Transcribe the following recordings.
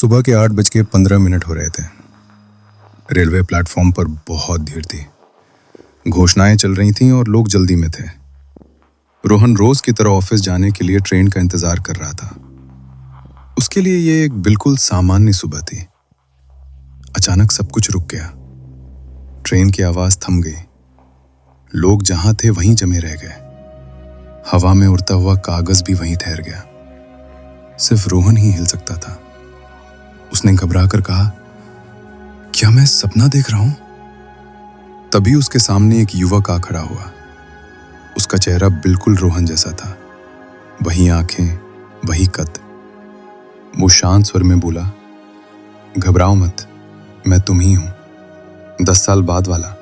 सुबह के 8:15 हो रहे थे। रेलवे प्लेटफॉर्म पर बहुत भीड़ थी। घोषणाएं चल रही थीं और लोग जल्दी में थे। रोहन रोज की तरह ऑफिस जाने के लिए ट्रेन का इंतजार कर रहा था। उसके लिए ये एक बिल्कुल सामान्य सुबह थी। अचानक सब कुछ रुक गया। ट्रेन की आवाज थम गई। लोग जहां थे वहीं जमे रह गए। हवा में उड़ता हुआ कागज भी वहीं ठहर गया। सिर्फ रोहन ही हिल सकता था। उसने घबराकर कहा, क्या मैं सपना देख रहा हूं? तभी उसके सामने एक युवक आ खड़ा हुआ। उसका चेहरा बिल्कुल रोहन जैसा था। वही आंखें, वही कद। वो शांत स्वर में बोला, घबराओ मत, मैं तुम ही हूं, 10 साल बाद वाला।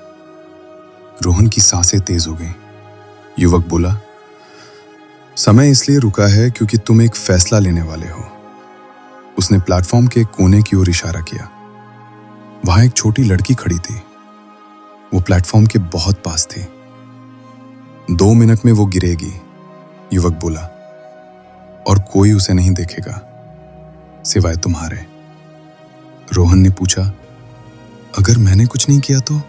रोहन की सांसें तेज हो गईं। युवक बोला, समय इसलिए रुका है क्योंकि तुम एक फैसला लेने वाले हो। उसने प्लेटफॉर्म के कोने की ओर इशारा किया। वहां एक छोटी लड़की खड़ी थी। वो प्लेटफॉर्म के बहुत पास थी। 2 मिनट में वो गिरेगी, युवक बोला, और कोई उसे नहीं देखेगा सिवाय तुम्हारे। रोहन ने पूछा, अगर मैंने कुछ नहीं किया तो?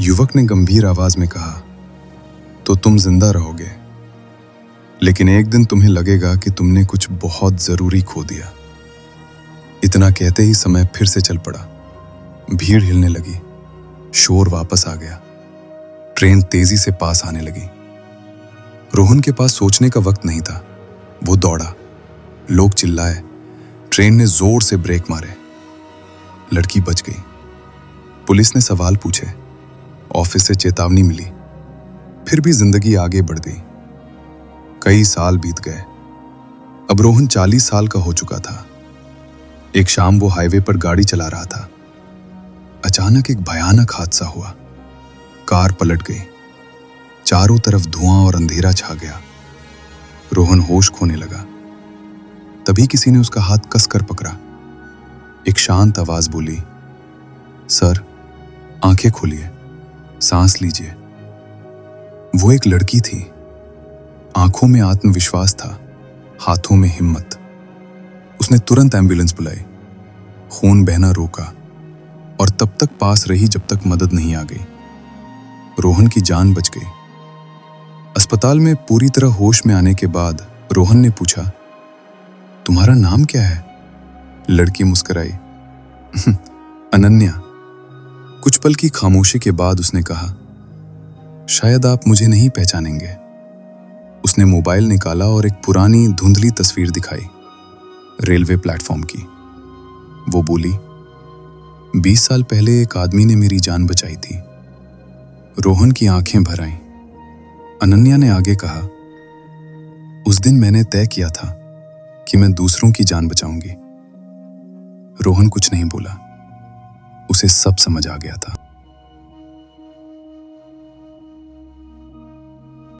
युवक ने गंभीर आवाज में कहा, तो तुम जिंदा रहोगे, लेकिन एक दिन तुम्हें लगेगा कि तुमने कुछ बहुत जरूरी खो दिया। इतना कहते ही समय फिर से चल पड़ा। भीड़ हिलने लगी। शोर वापस आ गया। ट्रेन तेजी से पास आने लगी। रोहन के पास सोचने का वक्त नहीं था। वो दौड़ा। लोग चिल्लाए। ट्रेन ने जोर से ब्रेक मारे। लड़की बच गई। पुलिस ने सवाल पूछे। ऑफिस से चेतावनी मिली। फिर भी जिंदगी आगे बढ़ गई। कई साल बीत गए। अब रोहन 40 साल का हो चुका था। एक शाम वो हाईवे पर गाड़ी चला रहा था। अचानक एक भयानक हादसा हुआ। कार पलट गई। चारों तरफ धुआं और अंधेरा छा गया। रोहन होश खोने लगा। तभी किसी ने उसका हाथ कसकर पकड़ा। एक शांत आवाज बोली, सर, आंखें खोलिए, सांस लीजिए। वो एक लड़की थी। आंखों में आत्मविश्वास था, हाथों में हिम्मत। उसने तुरंत एम्बुलेंस बुलाई, खून बहना रोका और तब तक पास रही जब तक मदद नहीं आ गई। रोहन की जान बच गई। अस्पताल में पूरी तरह होश में आने के बाद रोहन ने पूछा, तुम्हारा नाम क्या है? लड़की मुस्कुराई, अनन्या। कुछ पल की खामोशी के बाद उसने कहा, शायद आप मुझे नहीं पहचानेंगे। उसने मोबाइल निकाला और एक पुरानी धुंधली तस्वीर दिखाई, रेलवे प्लेटफॉर्म की। वो बोली, 20 साल पहले एक आदमी ने मेरी जान बचाई थी। रोहन की आंखें भर आईं। अनन्या ने आगे कहा, उस दिन मैंने तय किया था कि मैं दूसरों की जान बचाऊंगी। रोहन कुछ नहीं बोला। उसे सब समझ आ गया था।